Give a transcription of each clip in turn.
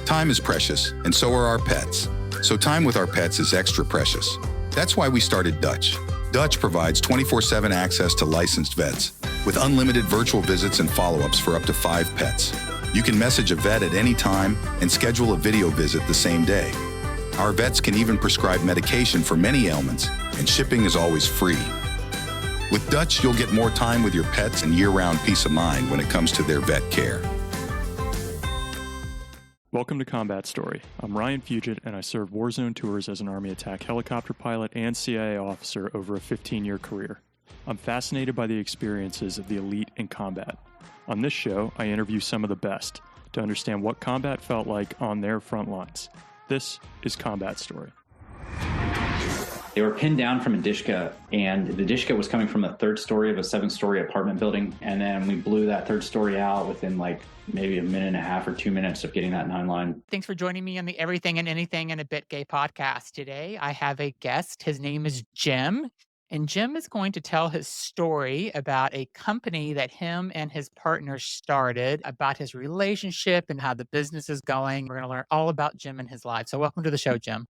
Time is precious, and so are our pets. So time with our pets is extra precious. That's why we started Dutch. Dutch provides 24/7 access to licensed vets, with unlimited virtual visits and follow-ups for up to 5 pets. You can message a vet at any time and schedule a video visit the same day. Our vets can even prescribe medication for many ailments, and shipping is always free. With Dutch, you'll get more time with your pets and year-round peace of mind when it comes to their vet care. Welcome to Combat Story. I'm Ryan Fugit, and I served Warzone tours as an Army attack helicopter pilot and CIA officer over a 15-year career. I'm fascinated by the experiences of the elite in combat. On this show, I interview some of the best to understand what combat felt like on their front lines. This is Combat Story. They were pinned down from a Dishka, and the Dishka was coming from the 3rd story of a 7-story apartment building. And then we blew that 3rd story out within maybe a minute and a half or 2 minutes of getting that 9 line. Thanks for joining me on the Everything and Anything and a Bit Gay podcast. Today, I have a guest. His name is Jim, and Jim is going to tell his story about a company that him and his partner started, about his relationship and how the business is going. We're going to learn all about Jim and his life. So welcome to the show, Jim.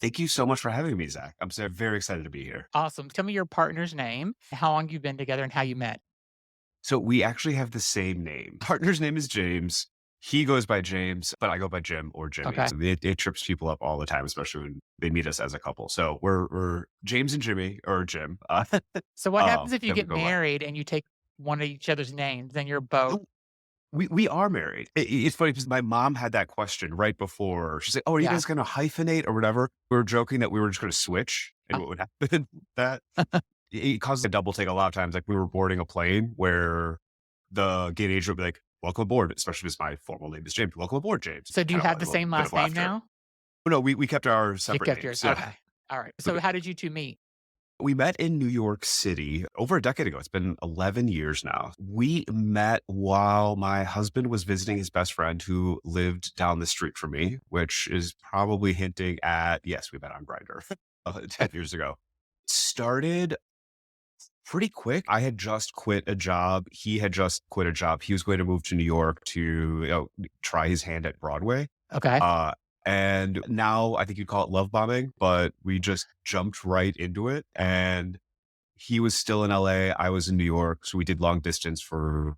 Thank you so much for having me, Zach. I'm very excited to be here. Awesome. Tell me your partner's name, how long you've been together, and how you met. So we actually have the same name. Partner's name is James. He goes by James, but I go by Jim or Jimmy. Okay. So it trips people up all the time, especially when they meet us as a couple. So we're James and Jimmy, or Jim. So what happens if you then we get go by. married and you take one of each other's names? Then you're both. We are married. It's funny because my mom had that question right before. She's like, "Oh, are you guys going to hyphenate or whatever?" We were joking that we were just going to switch, and what would happen that it caused a double take a lot of times. Like we were boarding a plane where the gate agent would be like, "Welcome aboard," especially because my formal name is James. "Welcome aboard, James." So do you Kind of have the a same little bit last of name laughter. now? No, we kept our You separate kept names. yours. Yeah. Okay. All right. So how did you two meet? We met in New York City over a decade ago. It's been 11 years now. We met while my husband was visiting his best friend who lived down the street from me, which is probably hinting at, yes, we met on Grindr 10 years ago. Started pretty quick. I had just quit a job. He had just quit a job. He was going to move to New York to try his hand at Broadway. Okay. And now I think you'd call it love bombing, but we just jumped right into it. And he was still in LA. I was in New York. So we did long distance for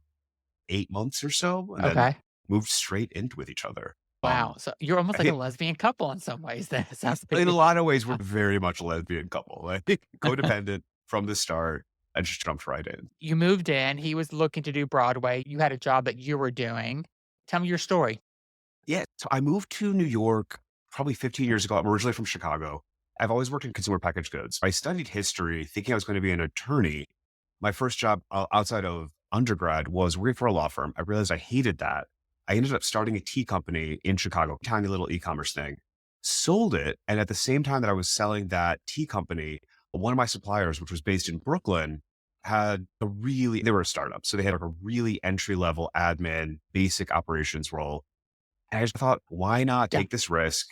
8 months or so. And then Okay. moved straight in with each other. Wow. So you're almost like I a lesbian couple in some ways. Then it sounds In a lot of ways, we're very much a lesbian couple. Like codependent from the start. I just jumped right in. You moved in. He was looking to do Broadway. You had a job that you were doing. Tell me your story. Yeah. So I moved to New York probably 15 years ago. I'm originally from Chicago. I've always worked in consumer packaged goods. I studied history thinking I was going to be an attorney. My first job outside of undergrad was working for a law firm. I realized I hated that. I ended up starting a tea company in Chicago, tiny little e-commerce thing, sold it. And at the same time that I was selling that tea company, one of my suppliers, which was based in Brooklyn, they were a startup. So they had like a really entry-level admin, basic operations role. And I just thought, why not take this risk?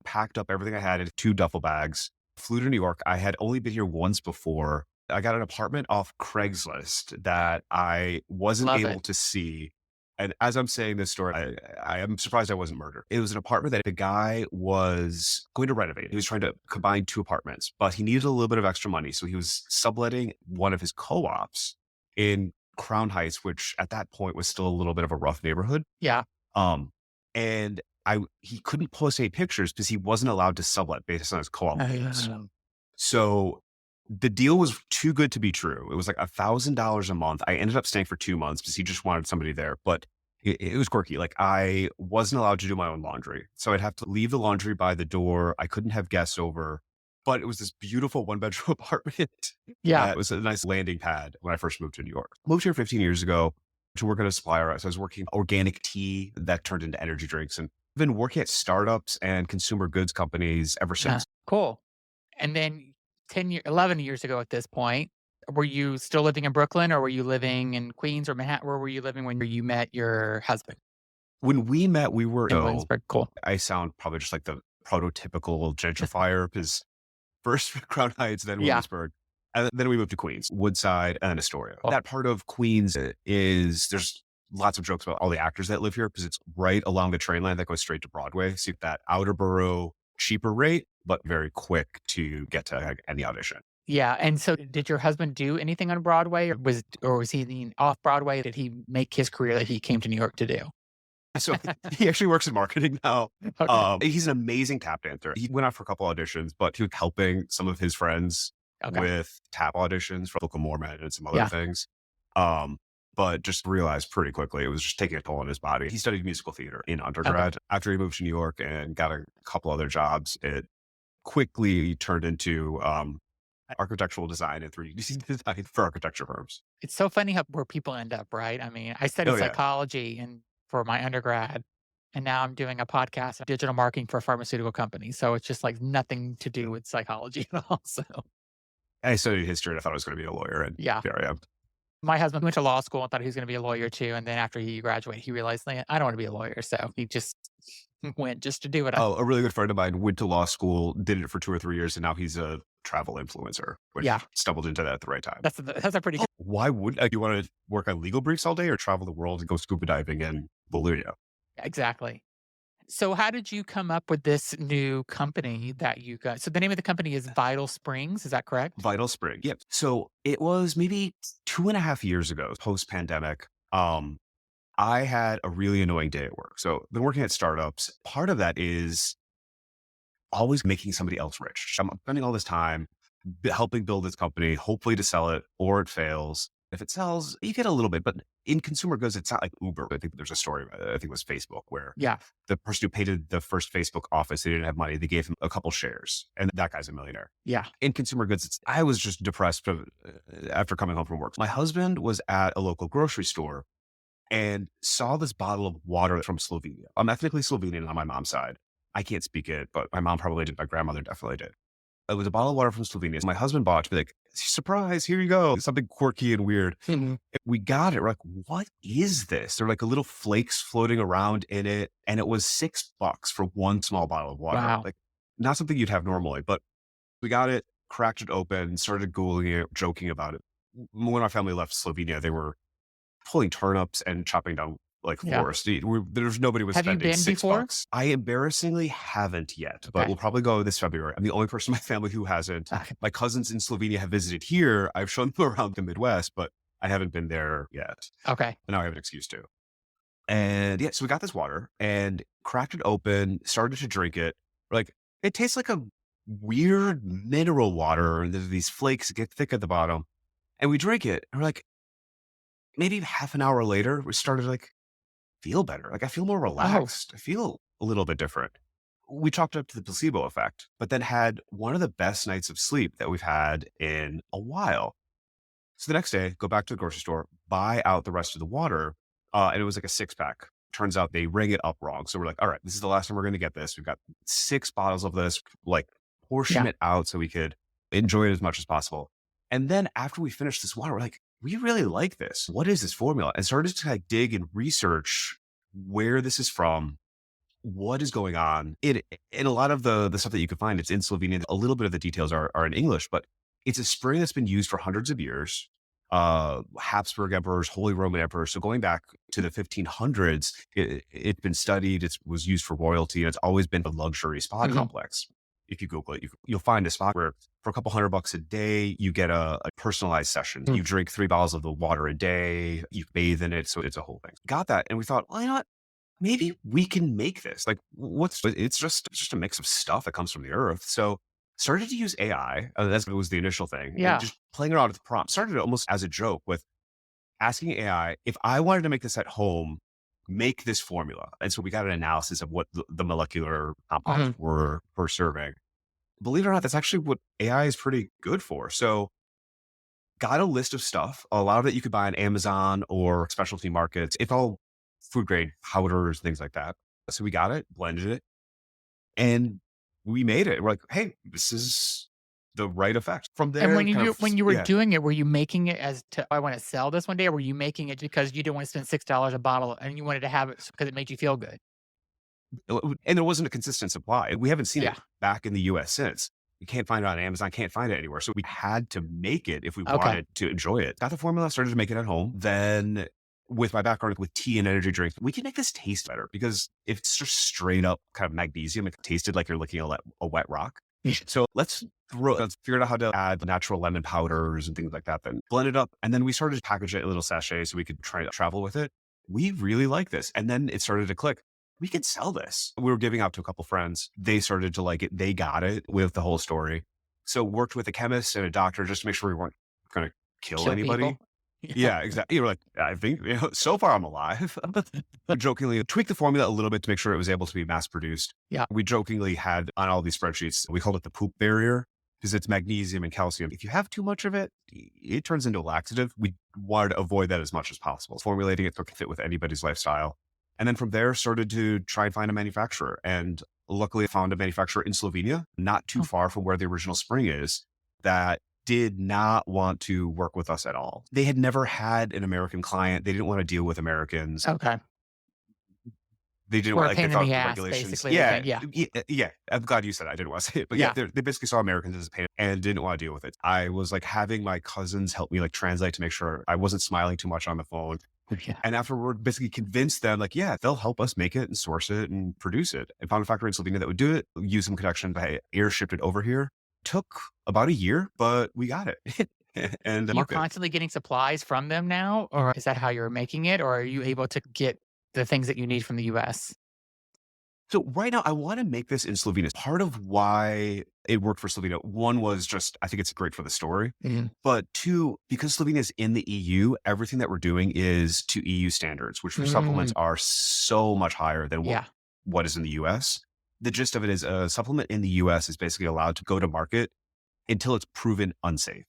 Packed up everything I had in 2 duffel bags, flew to New York. I had only been here once before. I got an apartment off Craigslist that I wasn't able to see. And as I'm saying this story, I am surprised I wasn't murdered. It was an apartment that the guy was going to renovate. He was trying to combine 2 apartments, but he needed a little bit of extra money. So he was subletting one of his co-ops in Crown Heights, which at that point was still a little bit of a rough neighborhood. Yeah. And he couldn't post any pictures because he wasn't allowed to sublet based on his co-op rules. So the deal was too good to be true. It was like $1,000 a month. I ended up staying for 2 months because he just wanted somebody there, but it was quirky. Like I wasn't allowed to do my own laundry. So I'd have to leave the laundry by the door. I couldn't have guests over, but it was this beautiful 1-bedroom apartment. Yeah. It was a nice landing pad when I first moved to New York. Moved here 15 years ago to work at a supplier. So I was working organic tea that turned into energy drinks, and I've been working at startups and consumer goods companies ever since. Cool. And then 11 years ago at this point, were you still living in Brooklyn, or were you living in Queens or Manhattan? Where were you living when you met your husband? When we met, we were In Williamsburg. Cool. I sound probably just like the prototypical gentrifier because first Crown Heights, then Williamsburg. And then we moved to Queens, Woodside, and then Astoria. Oh. That part of Queens is there's lots of jokes about all the actors that live here because it's right along the train line that goes straight to Broadway. So you get that outer borough cheaper rate, but very quick to get to any audition. Yeah, and so did your husband do anything on Broadway, or was he off Broadway? Did he make his career that he came to New York to do? So he actually works in marketing now. Okay. He's an amazing tap dancer. He went out for a couple auditions, but he was helping some of his friends Okay. with tap auditions for Local Mormon and some other Yeah. things. But just realized pretty quickly it was just taking a toll on his body. He studied musical theater in undergrad. After he moved to New York and got a couple other jobs, it quickly turned into architectural design and 3D design for architecture firms. It's so funny where people end up, right? I mean, I studied Oh, yeah. psychology for my undergrad, and now I'm doing a podcast on digital marketing for a pharmaceutical company. So it's just like nothing to do with psychology at all. So I studied history and I thought I was going to be a lawyer, and yeah. there I am. My husband went to law school and thought he was going to be a lawyer too. And then after he graduated, he realized, "Man, I don't want to be a lawyer." So he just went just to do it. Oh, a really good friend of mine went to law school, did it for 2 or 3 years, and now he's a travel influencer, which Yeah. stumbled into that at the right time. That's a pretty good. Why would you want to work on legal briefs all day or travel the world and go scuba diving in Bolivia? Exactly. So how did you come up with this new company that you got? So the name of the company is Vital Springs. Is that correct? Vital Spring. Yep. So it was maybe 2.5 years ago, post pandemic. I had a really annoying day at work. So been working at startups. Part of that is always making somebody else rich. I'm spending all this time helping build this company, hopefully to sell it, or it fails. If it sells, you get a little bit, but in consumer goods, it's not like Uber. I think there's a story, I think it was Facebook, where Yeah. the person who paid the first Facebook office, they didn't have money. They gave him a couple shares, and that guy's a millionaire. Yeah. In consumer goods, I was just depressed after coming home from work. My husband was at a local grocery store and saw this bottle of water from Slovenia. I'm ethnically Slovenian on my mom's side. I can't speak it, but my mom probably did. My grandmother definitely did. It was a bottle of water from Slovenia. My husband bought it to be like, surprise, here you go. Something quirky and weird. Mhm. We got it. We're like, what is this? There are like a little flakes floating around in it. And it was $6 for one small bottle of water. Wow. Like, not something you'd have normally, but we got it, cracked it open, started Googling it, joking about it. When our family left Slovenia, they were pulling turnips and chopping down like Yeah. forest. There's nobody was Have you spending been $6. before? I embarrassingly haven't yet, but Okay. we'll probably go this February. I'm the only person in my family who hasn't. Okay. My cousins in Slovenia have visited here. I've shown them around the Midwest, but I haven't been there yet. Okay. And now I have an excuse to. And yeah, so we got this water and cracked it open, started to drink it. We're like, it tastes like a weird mineral water. And there's these flakes that get thick at the bottom. And we drink it. And we're like, maybe half an hour later, we started like, feel better. Like I feel more relaxed. I feel a little bit different. We chalked it up to the placebo effect, but then had one of the best nights of sleep that we've had in a while. So the next day, go back to the grocery store, buy out the rest of the water. And it was like a 6-pack. Turns out they rang it up wrong. So we're like, all right, this is the last time we're going to get this. We've got 6 bottles of this, like portion Yeah. it out so we could enjoy it as much as possible. And then after we finished this water, we're like, we really like this. What is this formula? And started to like dig and research where this is from, what is going on. In a lot of the stuff that you can find, it's in Slovenian. A little bit of the details are in English, but it's a spring that's been used for hundreds of years. Habsburg emperors, Holy Roman emperors. So going back to the 1500s, it's been studied. It was used for royalty, and it's always been a luxury spa Mhm. complex. If you Google it, you'll find a spot where for a couple $100 a day, you get a personalized session. Mm. You drink 3 bottles of the water a day, you bathe in it. So it's a whole thing. Got that. And we thought, well, you know what? Maybe we can make this. Like it's just a mix of stuff that comes from the earth. So started to use AI. That was the initial thing. Yeah. And just playing around with the prompt. Started almost as a joke with asking AI, if I wanted to make this at home, make this formula. And so we got an analysis of what the molecular compounds were per serving. Believe it or not, that's actually what AI is pretty good for. So got a list of stuff. A lot of it you could buy on Amazon or specialty markets. It's all food grade powders, things like that. So we got it, blended it, and we made it. We're like, hey, this is the right effect. From there, And when kind you of- when you were yeah. doing it, were you making it as to I want to sell this one day, or were you making it because you didn't want to spend $6 a bottle and you wanted to have it because it made you feel good? And there wasn't a consistent supply. We haven't seen Yeah. it back in the US since. You can't find it on Amazon, can't find it anywhere. So we had to make it if we Okay. wanted to enjoy it. Got the formula, started to make it at home. Then with my background with tea and energy drinks, we can make this taste better because if it's just straight up kind of magnesium, it tasted like you're licking a wet rock. So let's figure out how to add natural lemon powders and things like that, then blend it up. And then we started to package it in little sachets so we could try to travel with it. We really like this. And then it started to click. We could sell this. We were giving out to a couple friends. They started to like it. They got it with the whole story. So worked with a chemist and a doctor just to make sure we weren't going to kill anybody. People. Yeah, exactly. You're like, I think, so far I'm alive. We jokingly tweaked the formula a little bit to make sure it was able to be mass produced. Yeah. We jokingly had on all these spreadsheets, we called it the poop barrier because it's magnesium and calcium. If you have too much of it, it turns into a laxative. We wanted to avoid that as much as possible. Formulating it so it could fit with anybody's lifestyle. And then from there started to try and find a manufacturer. And luckily I found a manufacturer in Slovenia, not too far from where the original spring is, that did not want to work with us at all. They had never had an American client. They didn't want to deal with Americans. Okay. They didn't Or want a pain they in thought the the ass, regulations. basically. Yeah. I'm glad you said it. I didn't want to say it, but Yeah. they basically saw Americans as a pain and didn't want to deal with it. I was like having my cousins help me like translate to make sure I wasn't smiling too much on the phone. Yeah. And afterward, basically convinced them like, yeah, they'll help us make it and source it and produce it. And found a factory in Slovenia that would do it, use some connections. I air shipped it over here. Took about a year, but we got it. And Are you constantly getting supplies from them now? Or is that how you're making it? Or are you able to get the things that you need from the US? So right now, I want to make this in Slovenia. Part of why it worked for Slovenia, one was just, I think it's great for the story. Mhm. But two, because Slovenia is in the EU, everything that we're doing is to EU standards, which for supplements are so much higher than what is in the US. The gist of it is a supplement in the US is basically allowed to go to market until it's proven unsafe.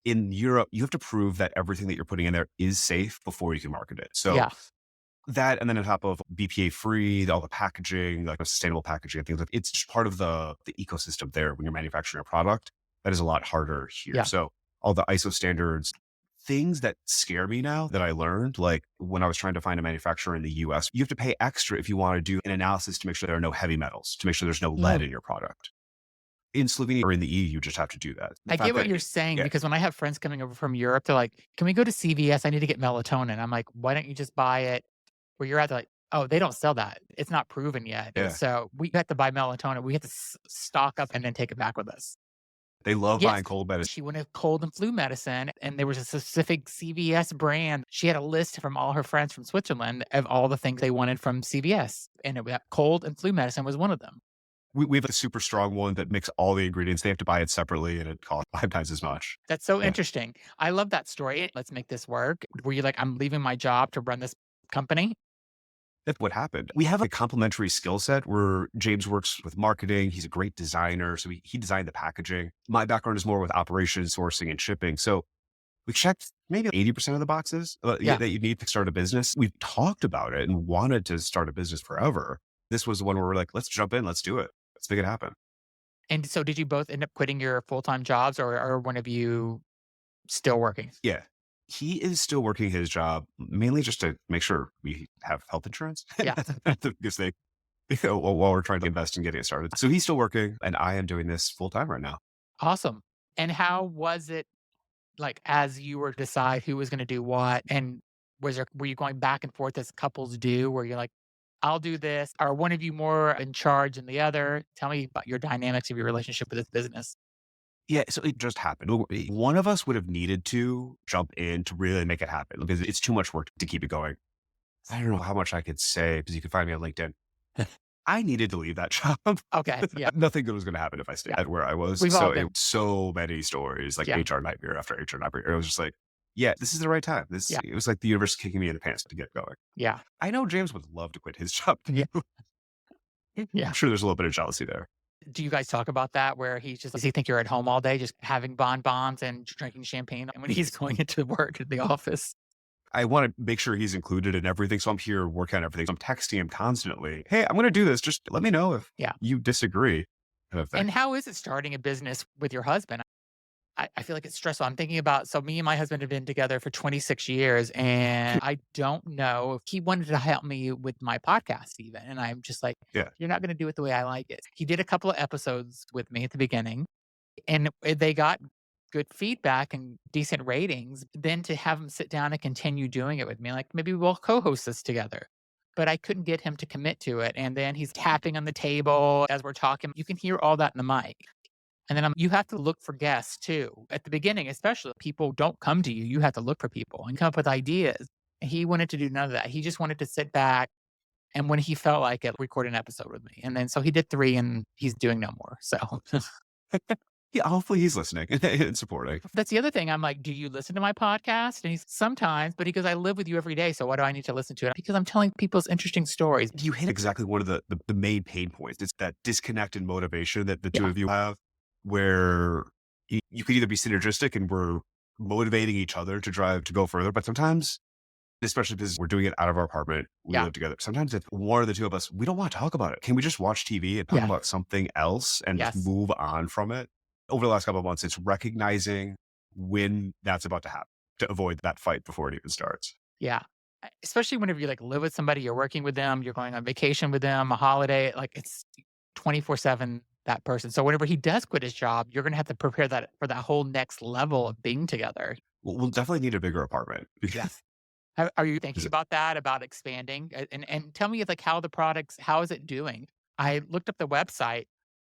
In Europe, you have to prove that everything that you're putting in there is safe before you can market it. So that, and then on top of BPA free, all the packaging, like sustainable packaging and things like it's just part of the ecosystem there when you're manufacturing a product. That is a lot harder here. So all the ISO standards, things that scare me now that I learned, like when I was trying to find a manufacturer in the US, you have to pay extra if you want to do an analysis to make sure there are no heavy metals, to make sure there's no lead in your product. In Slovenia or in the EU, you just have to do that. I get what you're saying because when I have friends coming over from Europe, they're like, can we go to CVS? I need to get melatonin. I'm like, why don't you just buy it where you're at? They're like, oh, they don't sell that. It's not proven yet. So we have to buy melatonin. We have to stock up and then take it back with us. They love buying cold medicine. She wanted cold and flu medicine, and there was a specific CVS brand. She had a list from all her friends from Switzerland of all the things they wanted from CVS, and cold and flu medicine was one of them. We have a super strong one that makes all the ingredients. They have to buy it separately, and it costs 5 times as much. That's so interesting. I love that story. Let's make this work. Were you like, I'm leaving my job to run this company? That's what happened. We have a complementary skill set where James works with marketing. He's a great designer. So he designed the packaging. My background is more with operations, sourcing, and shipping. So we checked maybe 80% of the boxes that you need to start a business. We've talked about it and wanted to start a business forever. This was the one where we're like, let's jump in, let's do it. Let's make it happen. And so did you both end up quitting your full-time jobs or one of you still working? Yeah. He is still working his job, mainly just to make sure we have health insurance. Yeah. Because while we're trying to invest in getting it started. So he's still working and I am doing this full time right now. Awesome. And how was it like as you were to decide who was going to do what? And were you going back and forth as couples do where you're like, I'll do this? Are one of you more in charge than the other? Tell me about your dynamics of your relationship with this business. Yeah, so it just happened. One of us would have needed to jump in to really make it happen because it's too much work to keep it going. I don't know how much I could say because you can find me on LinkedIn. I needed to leave that job. Okay. Yeah. Nothing good was going to happen if I stayed at where I was. So many stories, like HR nightmare after HR nightmare. It was just like, yeah, this is the right time. It was like the universe kicking me in the pants to get going. Yeah. I know James would love to quit his job. Yeah. I'm sure there's a little bit of jealousy there. Do you guys talk about that where does he think you're at home all day, just having bonbons and drinking champagne when he's going into work at the office? I want to make sure he's included in everything. So I'm here working on everything. So I'm texting him constantly. Hey, I'm going to do this. Just let me know if you disagree. Kind of thing. And how is it starting a business with your husband? I feel like it's stressful. I'm thinking about, so me and my husband have been together for 26 years and I don't know if he wanted to help me with my podcast even. And I'm just like, you're not going to do it the way I like it. He did a couple of episodes with me at the beginning and they got good feedback and decent ratings, then to have him sit down and continue doing it with me, like maybe we'll co-host this together. But I couldn't get him to commit to it. And then he's tapping on the table as we're talking. You can hear all that in the mic. And then you have to look for guests too. At the beginning, especially, people don't come to you. You have to look for people and come up with ideas. And he wanted to do none of that. He just wanted to sit back and when he felt like it, record an episode with me. And then so he did 3 and he's doing no more. So Yeah, hopefully he's listening and supporting. that's the other thing. I'm like, "Do you listen to my podcast?" And he's, "Sometimes," but he goes, "I live with you every day, so why do I need to listen to it?" Because I'm telling people's interesting stories. You hit exactly one of the main pain points. It's that disconnect in motivation that the two Yeah. of you have, where you could either be synergistic and we're motivating each other to drive to go further, but sometimes, especially because we're doing it out of our apartment, we Yeah. live together. Sometimes if one of the two of us, we don't want to talk about it. Can we just watch TV and talk Yeah. about something else and Yes. just move on from it? Over the last couple of months, it's recognizing when that's about to happen to avoid that fight before it even starts. Yeah. Especially whenever you, like, live with somebody, you're working with them, you're going on vacation with them, a holiday, like, it's 24/7 that person. So whenever he does quit his job, you're gonna have to prepare that for that whole next level of being together. We'll definitely need a bigger apartment. Yeah. Are you thinking Is it- about that, about expanding? And tell me, like, how is it doing? I looked up the website.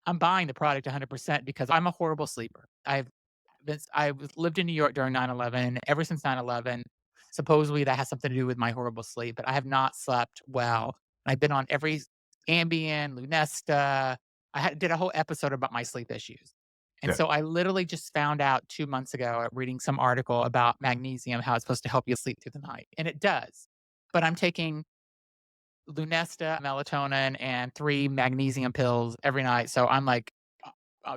I'm buying the product 100% because I'm a horrible sleeper. Lived in New York during 9/11. Ever since 9/11, supposedly that has something to do with my horrible sleep, but I have not slept well. I've been on every Ambien, Lunesta. Did a whole episode about my sleep issues. And Yeah. so I literally just found out 2 months ago, reading some article about magnesium, how it's supposed to help you sleep through the night, and it does. But I'm taking Lunesta, melatonin, and 3 magnesium pills every night. So I'm like,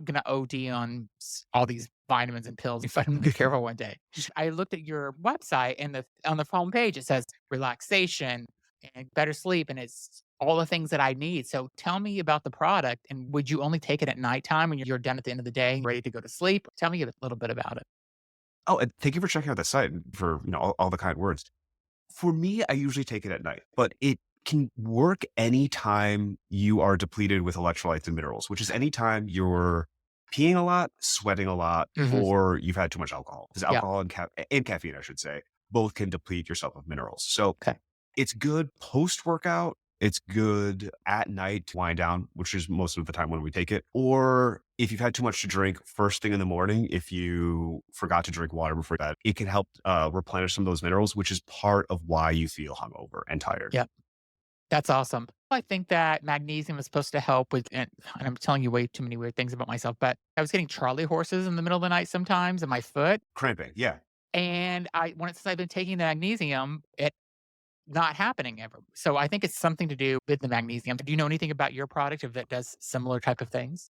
gonna OD on all these vitamins and pills if I'm not careful one day. I looked at your website and on the home page it says relaxation and better sleep, and it's all the things that I need. So tell me about the product, and would you only take it at nighttime when you're done at the end of the day, ready to go to sleep? Tell me a little bit about it. Oh, and thank you for checking out the site and for all the kind words. For me, I usually take it at night, but it can work anytime you are depleted with electrolytes and minerals, which is anytime you're peeing a lot, sweating a lot, Mhm. or you've had too much alcohol. Because Yeah. alcohol and caffeine, I should say, both can deplete yourself of minerals. So Okay. it's good post workout. It's good at night to wind down, which is most of the time when we take it. Or if you've had too much to drink first thing in the morning, if you forgot to drink water before bed, it can help replenish some of those minerals, which is part of why you feel hungover and tired. Yep. That's awesome. I think that magnesium is supposed to help with, and I'm telling you way too many weird things about myself, but I was getting Charlie horses in the middle of the night sometimes in my foot. Cramping. Yeah. And since I've been taking the magnesium, it not happening ever. So I think it's something to do with the magnesium. Do you know anything about your product if that does similar type of things?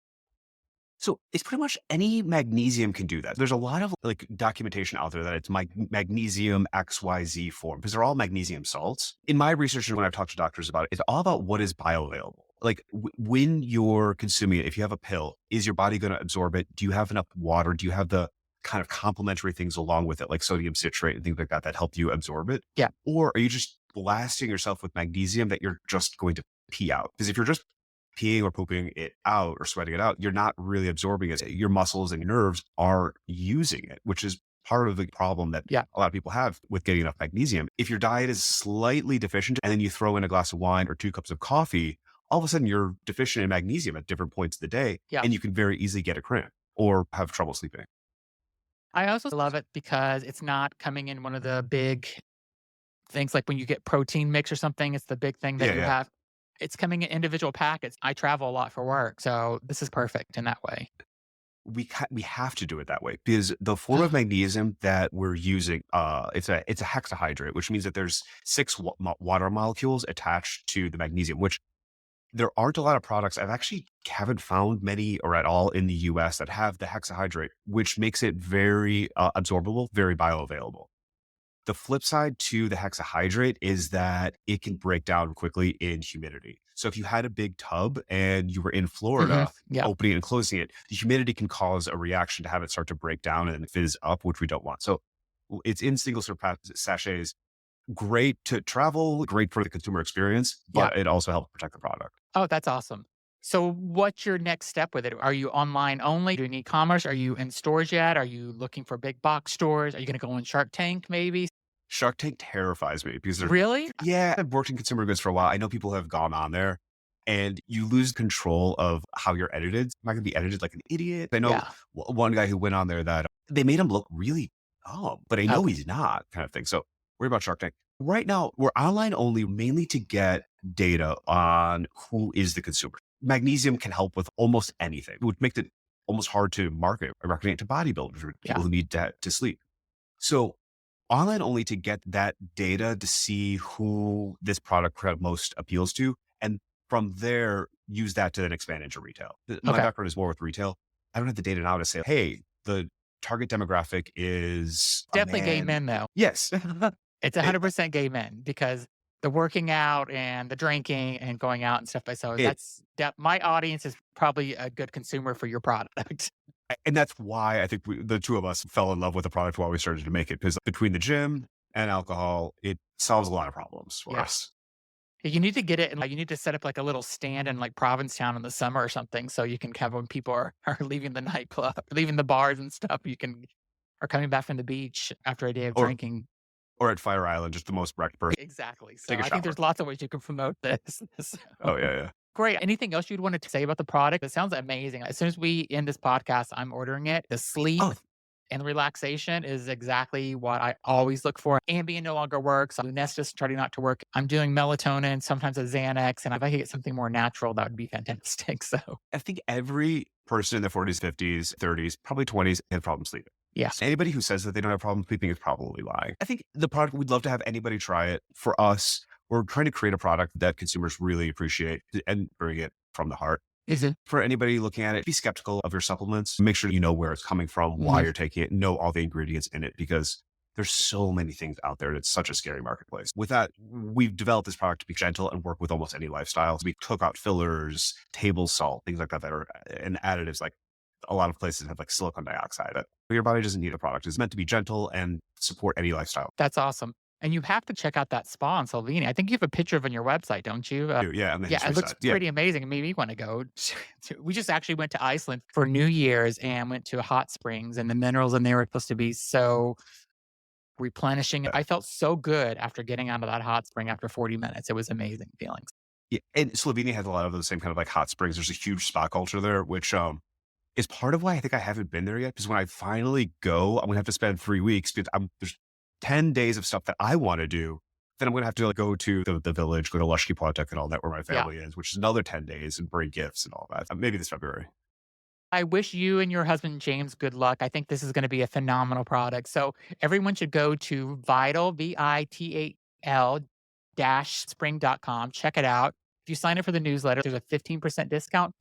So it's pretty much any magnesium can do that. There's a lot of like documentation out there that it's magnesium XYZ form because they're all magnesium salts. In my research and when I've talked to doctors about it, it's all about what is bioavailable. Like when you're consuming it, if you have a pill, is your body going to absorb it? Do you have enough water? Do you have the kind of complementary things along with it, like sodium citrate and things like that help you absorb it? Yeah. Or are you just blasting yourself with magnesium that you're just going to pee out? Because if you're just peeing or pooping it out or sweating it out, you're not really absorbing it. Your muscles and your nerves are using it, which is part of the problem that Yeah. a lot of people have with getting enough magnesium. If your diet is slightly deficient and then you throw in a glass of wine or 2 cups of coffee, all of a sudden you're deficient in magnesium at different points of the day, Yeah. and you can very easily get a cramp or have trouble sleeping. I also love it because it's not coming in one of the big things like when you get protein mix or something, it's the big thing that Yeah, you yeah. have. It's coming in individual packets. I travel a lot for work, so this is perfect in that way. We have to do it that way because the form of magnesium that we're using, it's a hexahydrate, which means that there's 6 water molecules attached to the magnesium, which there aren't a lot of products. I've actually haven't found many or at all in the US that have the hexahydrate, which makes it very absorbable, very bioavailable. The flip side to the hexahydrate is that it can break down quickly in humidity. So if you had a big tub and you were in Florida, Yeah. opening and closing it, the humidity can cause a reaction to have it start to break down and fizz up, which we don't want. So it's in single serve sachets. Great to travel, great for the consumer experience, but it also helps protect the product. Oh, that's awesome. So what's your next step with it? Are you online only, doing e-commerce? Are you in stores yet? Are you looking for big box stores? Are you going to go on Shark Tank maybe? Shark Tank terrifies me because Really? yeah, I've worked in consumer goods for a while. I know people have gone on there and you lose control of how you're edited. I'm not going to be edited like an idiot. I know Yeah. one guy who went on there that they made him look really dumb, but I know Okay. he's not, kind of thing. So worry about Shark Tank. Right now, we're online only mainly to get data on who is the consumer. Magnesium can help with almost anything, which makes it almost hard to market. I recommend it to bodybuilders or people Yeah. who need to sleep. So online only to get that data to see who this product most appeals to. And from there, use that to then expand into retail. My Okay. background is more with retail. I don't have the data now to say, hey, the target demographic is a Definitely gay man. men though. Yes. It's 100% gay men because the working out and the drinking and going out and stuff. So It- my audience is probably a good consumer for your product. And that's why I think the two of us fell in love with the product while we started to make it. Because between the gym and alcohol, it solves a lot of problems for Yeah. us. You need to get it and like you need to set up like a little stand in like Provincetown in the summer or something so you can have when people are leaving the nightclub, leaving the bars and stuff, are coming back from the beach after a day of Or- drinking. Or at Fire Island, just the most wrecked person. Exactly. So Take a I think shower. there's lots of ways you can promote this. So, Oh, yeah. great. Anything else you'd want to say about the product? It sounds amazing. As soon as we end this podcast, I'm ordering it. The sleep Oh. and relaxation is exactly what I always look for. Ambien no longer works. Lunesta's starting not to work. I'm doing melatonin, sometimes a Xanax. And if I could get something more natural, that would be fantastic. So, I think every person in their 40s, 50s, 30s, probably 20s has problems sleeping. yes. Anybody who says that they don't have problems sleeping is probably lying. I think the product, we'd love to have anybody try it. For us, we're trying to create a product that consumers really appreciate and bring it from the heart. Is it? For anybody looking at it, be skeptical of your supplements. Make sure you know where it's coming from, why Mhm. you're taking it, know all the ingredients in it, because there's so many things out there. It's such a scary marketplace. With that, we've developed this product to be gentle and work with almost any lifestyle. We took out fillers, table salt, things like that are and additives. Like a lot of places have like silicon dioxide. Your body doesn't need a product. It's meant to be gentle and support any lifestyle. That's awesome. And you have to check out that spa in Slovenia. I think you have a picture of it on your website, don't you? Yeah, on the Yeah, history it looks side. Yeah. pretty amazing. It made me want to go. We just actually went to Iceland for New Year's and went to hot springs, and the minerals in there were supposed to be so replenishing. I felt so good after getting out of that hot spring after 40 minutes. It was amazing feelings. Yeah, and Slovenia has a lot of those same kind of like hot springs. There's a huge spa culture there, which is part of why I think I haven't been there yet. Because when I finally go, I'm gonna have to spend 3 weeks because there's 10 days of stuff that I want to do. Then I'm gonna have to like, go to the village, go to Lashki Potok and all that where my family is, which is another 10 days and bring gifts and all that. Maybe this February. I wish you and your husband, James, good luck. I think this is going to be a phenomenal product. So everyone should go to Vital, VITAL-spring.com. Check it out. If you sign up for the newsletter, there's a 15% discount.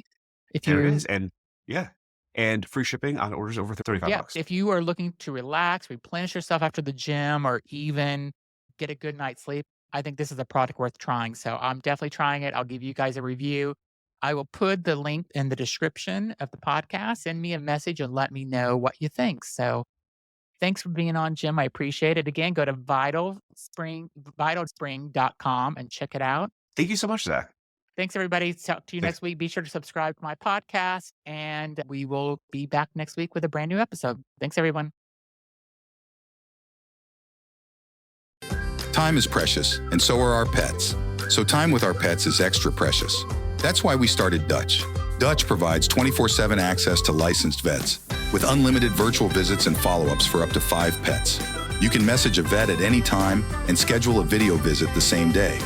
If There you it is. And yeah. And free shipping on orders over $35. if you are looking to relax, replenish yourself after the gym, or even get a good night's sleep, I think this is a product worth trying. So I'm definitely trying it. I'll give you guys a review. I will put the link in the description of the podcast. Send me a message and let me know what you think. So thanks for being on, Jim. I appreciate it. Again, go to vitalspring.com and check it out. Thank you so much, Zach. Thanks, everybody. Talk to you Thanks. next week. Be sure to subscribe to my podcast, and we will be back next week with a brand new episode. Thanks, everyone. Time is precious, and so are our pets. So time with our pets is extra precious. That's why we started Dutch. Dutch provides 24/7 access to licensed vets, with unlimited virtual visits and follow-ups for up to 5 pets. You can message a vet at any time and schedule a video visit the same day.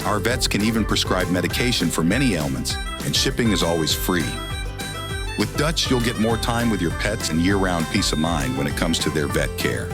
Our vets can even prescribe medication for many ailments, and shipping is always free. With Dutch, you'll get more time with your pets and year-round peace of mind when it comes to their vet care.